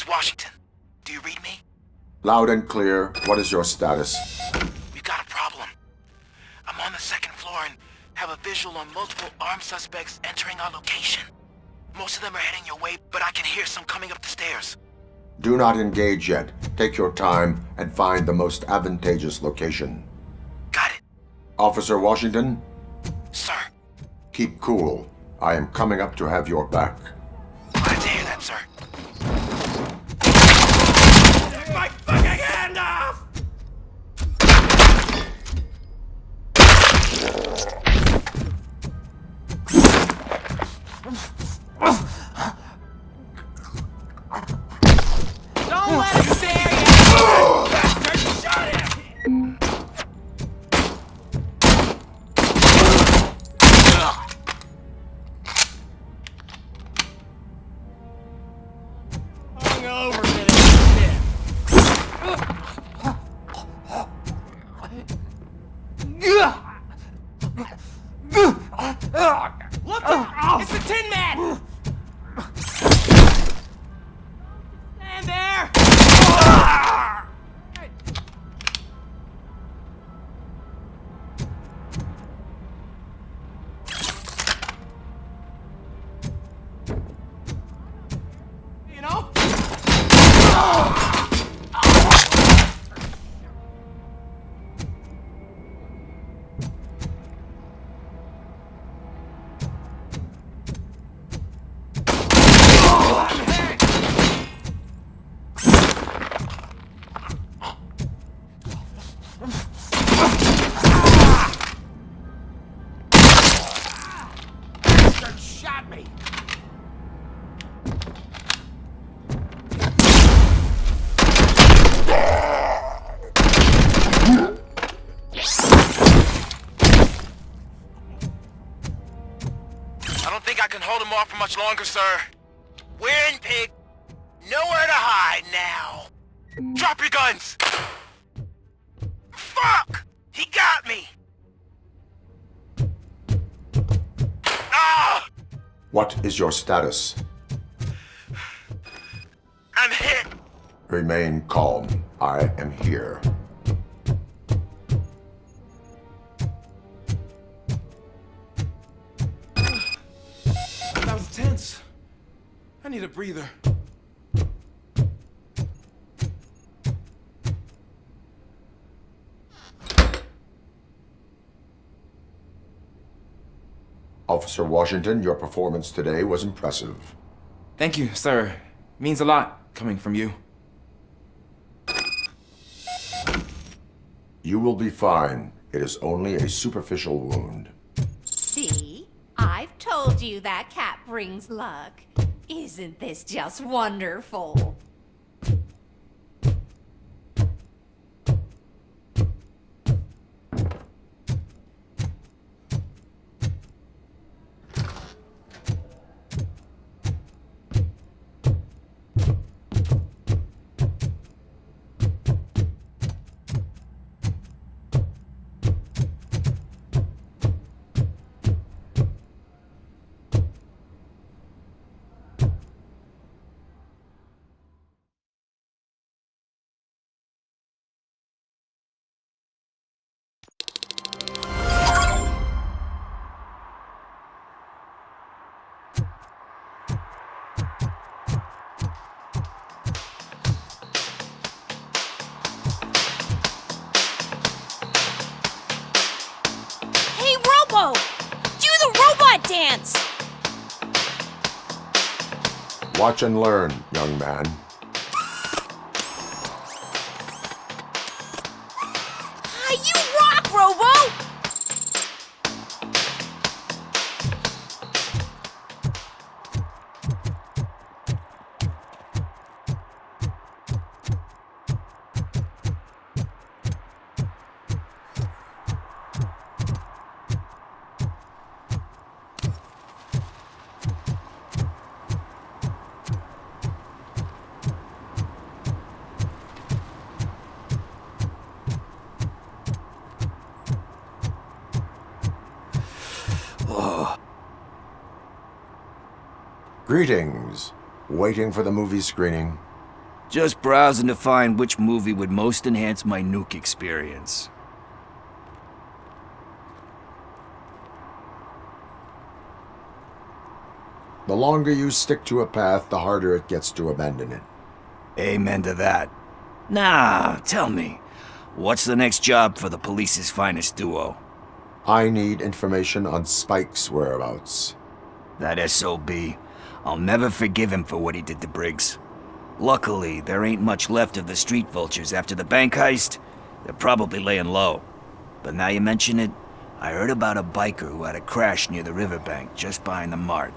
is Washington. Do you read me? Loud and clear. What is your status? We've got a problem. I'm on the second floor and have a visual on multiple armed suspects entering our location. Most of them are heading your way, but I can hear some coming up the stairs. Do not engage yet. Take your time and find the most advantageous location. Got it. Officer Washington? Sir. Keep cool. I am coming up to have your back. Glad to hear that, sir. Take my fucking hand off! Don't let him stare you! Bastard, shut him! Hungover little shit. Look! It's the Tin Man! Stand there! You know? Bastard shot me! I don't think I can hold him off for much longer, sir. We're in, pig. Nowhere to hide now. Drop your guns! Fuck! He got me! Ah! What is your status? I'm hit! Remain calm. I am here. That was tense. I need a breather. Officer Washington, your performance today was impressive. Thank you, sir. Means a lot coming from you. You will be fine. It is only a superficial wound. See? I've told you that cat brings luck. Isn't this just wonderful? Robo! Do the robot dance! Watch and learn, young man. You rock, Robo! Greetings. Waiting for the movie screening? Just browsing to find which movie would most enhance my nuke experience. The longer you stick to a path, the harder it gets to abandon it. Amen to that. Now, tell me, what's the next job for the police's finest duo? I need information on Spike's whereabouts. That SOB. I'll never forgive him for what he did to Briggs. Luckily, there ain't much left of the street vultures after the bank heist. They're probably laying low. But now you mention it, I heard about a biker who had a crash near the riverbank just behind the mart.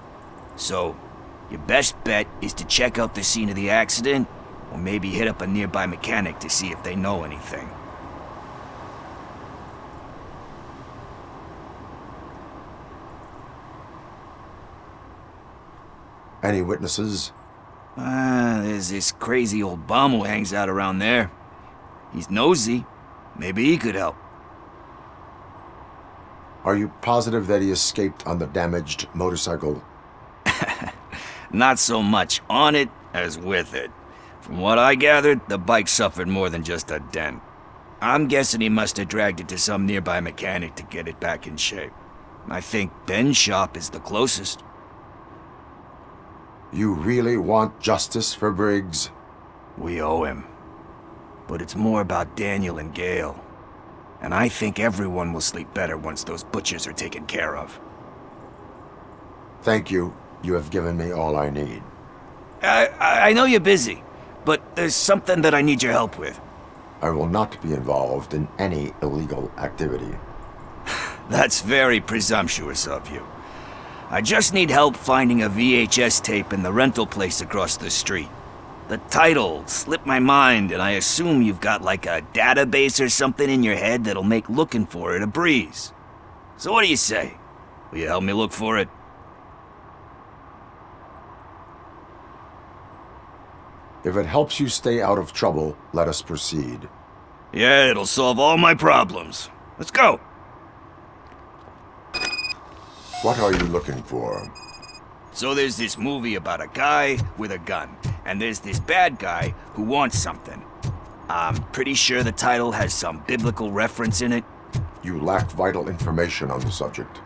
So, your best bet is to check out the scene of the accident, or maybe hit up a nearby mechanic to see if they know anything. Any witnesses? There's this crazy old bum who hangs out around there. He's nosy. Maybe he could help. Are you positive that he escaped on the damaged motorcycle? Not so much on it as with it. From what I gathered, the bike suffered more than just a dent. I'm guessing he must have dragged it to some nearby mechanic to get it back in shape. I think Ben's shop is the closest. You really want justice for Briggs? We owe him. But it's more about Daniel and Gale. And I think everyone will sleep better once those butchers are taken care of. Thank you. You have given me all I need. I know you're busy, but there's something that I need your help with. I will not be involved in any illegal activity. That's very presumptuous of you. I just need help finding a VHS tape in the rental place across the street. The title slipped my mind, and I assume you've got like a database or something in your head that'll make looking for it a breeze. So what do you say? Will you help me look for it? If it helps you stay out of trouble, let us proceed. Yeah, it'll solve all my problems. Let's go! What are you looking for? So there's this movie about a guy with a gun, and there's this bad guy who wants something. I'm pretty sure the title has some biblical reference in it. You lack vital information on the subject.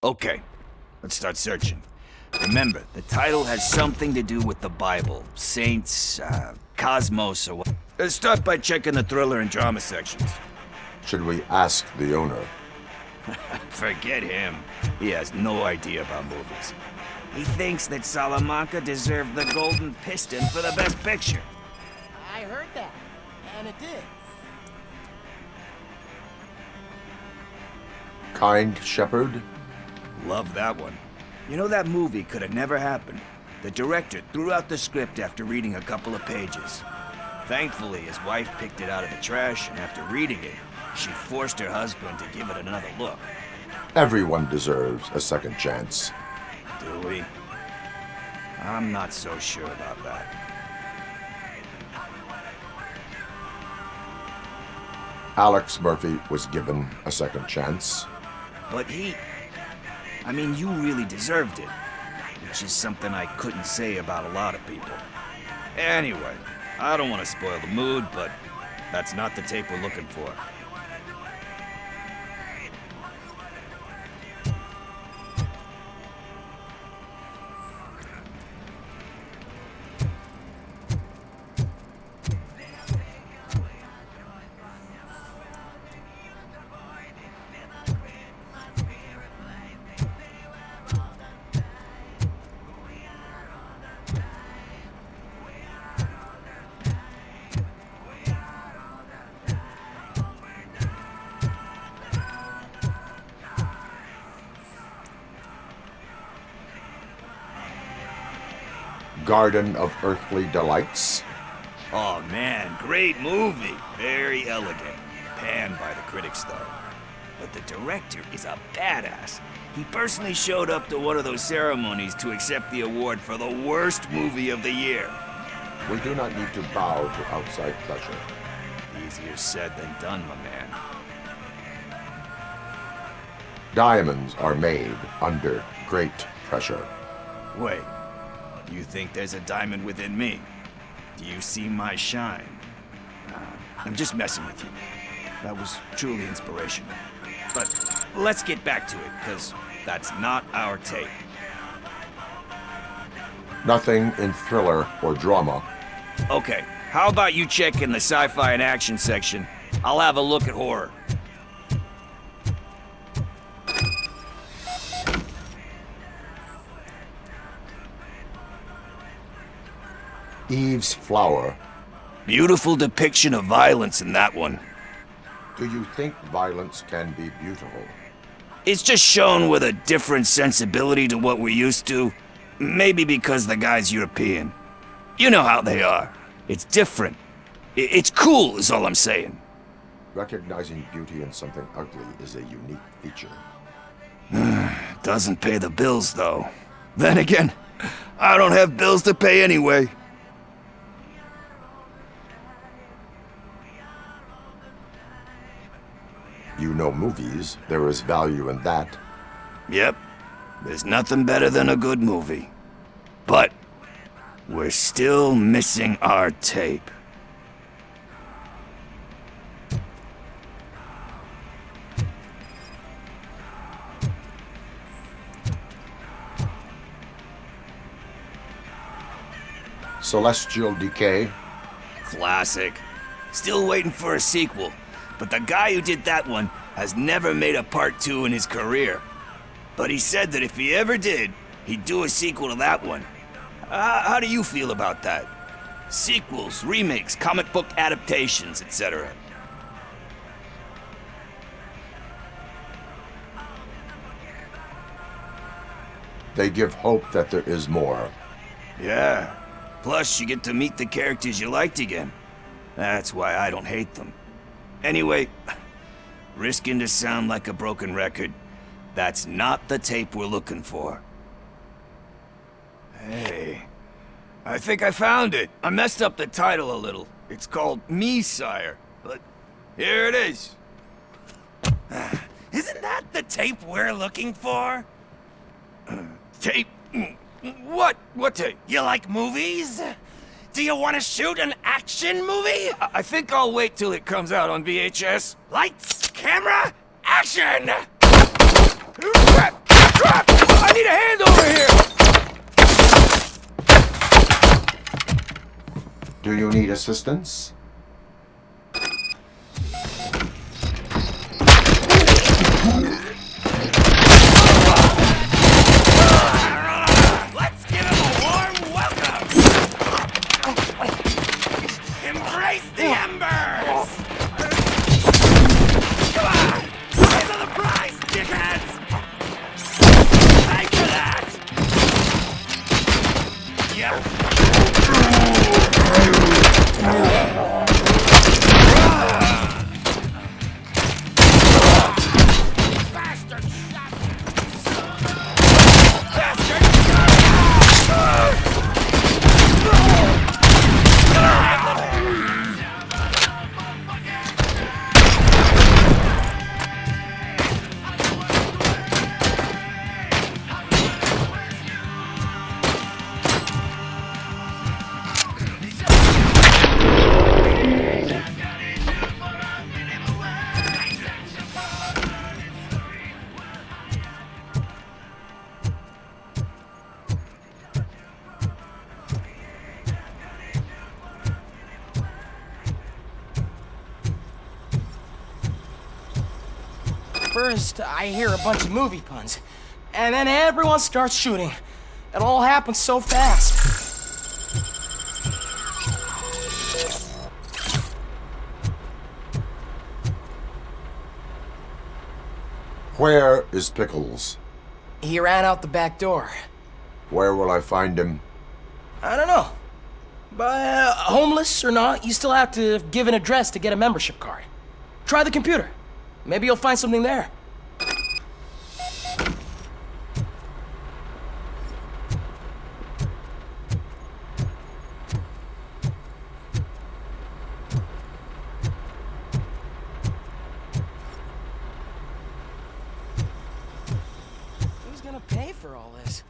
Okay, let's start searching. Remember, the title has something to do with the Bible, saints, cosmos, or what. Let's start by checking the thriller and drama sections. Should we ask the owner? Forget him. He has no idea about movies. He thinks that Salamanca deserved the Golden Piston for the Best Picture. I heard that, and it did. Kind Shepherd? Love that one. You know, that movie could have never happened. The director threw out the script after reading a couple of pages. Thankfully, his wife picked it out of the trash, and after reading it, she forced her husband to give it another look. Everyone deserves a second chance. Do we? I'm not so sure about that. Alex Murphy was given a second chance. But I mean, you really deserved it. Which is something I couldn't say about a lot of people. Anyway, I don't want to spoil the mood, but that's not the tape we're looking for. Garden of Earthly Delights. Oh man, great movie. Very elegant. Panned by the critics though. but the director is a badass. He personally showed up to one of those ceremonies to accept the award for the worst movie of the year. We do not need to bow to outside pressure. Easier said than done, my man. Diamonds are made under great pressure. Wait, you think there's a diamond within me? Do you see my shine? I'm just messing with you. That was truly inspirational. But let's get back to it, because that's not our tape. Nothing in thriller or drama. Okay, how about you check in the sci-fi and action section? I'll have a look at horror. Eve's Flower. Beautiful depiction of violence in that one. Do you think violence can be beautiful? It's just shown with a different sensibility to what we're used to. Maybe because the guy's European. You know how they are. It's different. It's cool, is all I'm saying. Recognizing beauty in something ugly is a unique feature. Doesn't pay the bills, though. Then again, I don't have bills to pay anyway. You know movies. There is value in that. Yep. There's nothing better than a good movie. But we're still missing our tape. Celestial Decay. Classic. Still waiting for a sequel. But the guy who did that one has never made a part 2 in his career. But he said that if he ever did, he'd do a sequel to that one. How do you feel about that? Sequels, remakes, comic book adaptations, etc. They give hope that there is more. Yeah. Plus, you get to meet the characters you liked again. That's why I don't hate them. Anyway, risking to sound like a broken record, that's not the tape we're looking for. Hey, I think I found it. I messed up the title a little. It's called Me, Sire, but here it is. Isn't that the tape we're looking for? Tape? What? What tape? You like movies? Do you want to shoot an action movie? I think I'll wait till it comes out on VHS. Lights, camera, action! Crap! Crap! I need a hand over here! Do you need assistance? Let's give him a warm welcome! Embrace the embers! Come on! Eyes on the prize, dickheads! Thanks for that! Yep. Bastard shot! Bastard! First, I hear a bunch of movie puns, and then everyone starts shooting. It all happens so fast. Where is Pickles? He ran out the back door. Where will I find him? I don't know. But homeless or not, you still have to give an address to get a membership card. Try the computer. Maybe you'll find something there. Who's gonna pay for all this?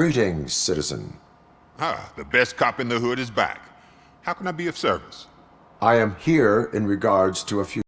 Greetings, citizen. Ah, the best cop in the hood is back. How can I be of service? I am here in regards to a few